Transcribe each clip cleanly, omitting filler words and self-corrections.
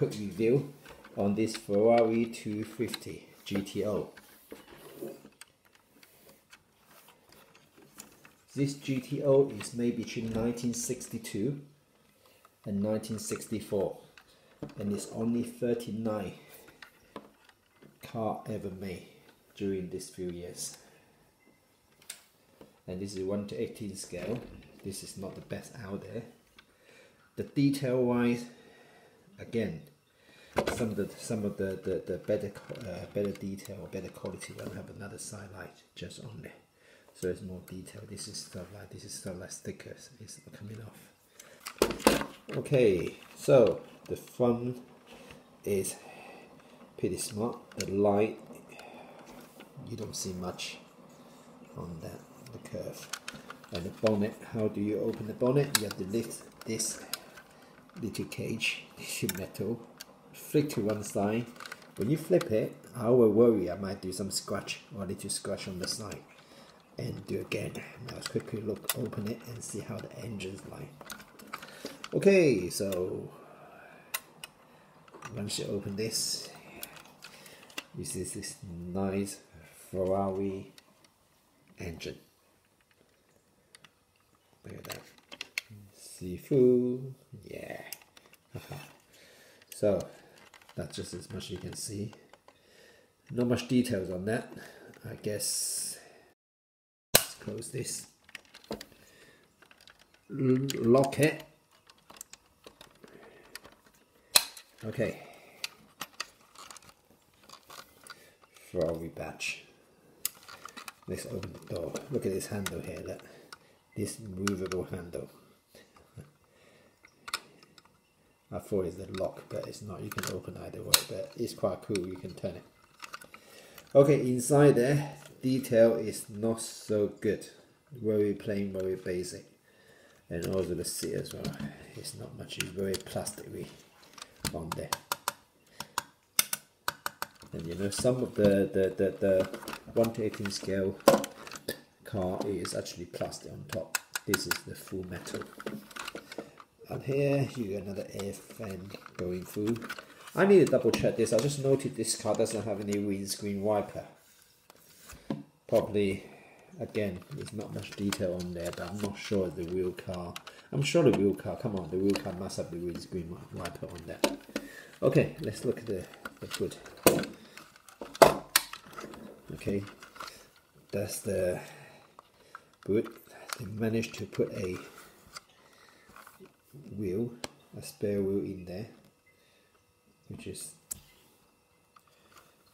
quick review on this Ferrari 250 GTO. This GTO is made between 1962 and 1964, and it's only 39 car ever made during these few years. And this is 1:18 scale. This is not the best out there. The detail wise, again, some of the better detail, better quality will have another side light just on there, so it's more detail. This is stuff like stickers. It's not coming off. Okay, so the front is pretty smart. The light, you don't see much on that, the curve. And the bonnet, how do you open the bonnet? You have to lift this little cage, this metal, flick to one side. When you flip it, I will worry I might do some scratch or a little scratch on the side, and do again. Now let's quickly open it and see how the engine's like. Okay, so once you open this, this is this nice Ferrari engine. Look at that. See through. Yeah. So that's just as much as you can see. Not much details on that. I guess let's close this. Lock it. Okay. Ferrari badge. Let's open the door. Look at this handle here. Look. This movable handle. I thought it's the lock, but it's not. You can open either way, but it's quite cool. You can turn it. Okay, inside there, detail is not so good. Very plain, very basic. And also the seat as well. It's not much. It's very plasticky on there. And you know, some of the 1:18 scale car is actually plastic on top. This is the full metal. And here you get another air fan going through. I need to double check this. I just noted this car doesn't have any windscreen wiper. Probably, again, there's not much detail on there, but I'm not sure the real car. I'm sure the real car, come on, the real car must have the windscreen wiper on that. Okay, let's look at the hood. Okay, that's the hood. They managed to put a wheel, a spare wheel in there, which is,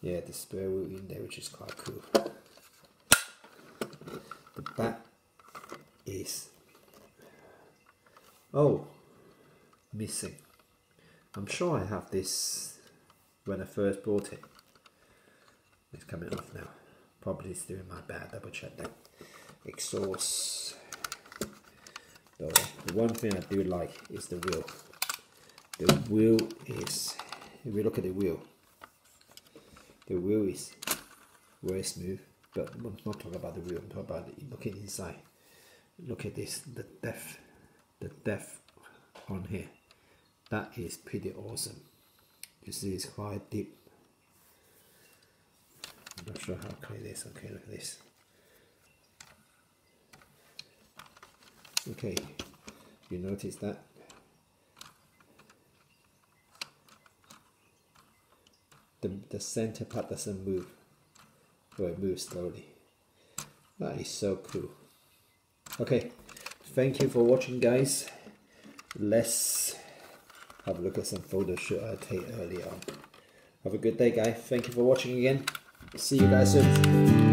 yeah, the spare wheel in there, which is quite cool. The back is, oh, missing. I'm sure I have this when I first bought it. It's coming off now. Probably still in my bag. Double check that. Exhaust. So the one thing I do like is the wheel. The wheel is, if we look at the wheel is very smooth. But I'm not talking about the wheel. I'm talking about looking inside. Look at this, the depth on here. That is pretty awesome. You see, it's quite deep. I'm not sure how clear it is. Okay, look at this. Okay, you notice that? The center part doesn't move, or it moves slowly. That is so cool. Okay, thank you for watching, guys. Let's have a look at some photo shoot I take earlier on. Have a good day, guys. Thank you for watching again. See you guys soon.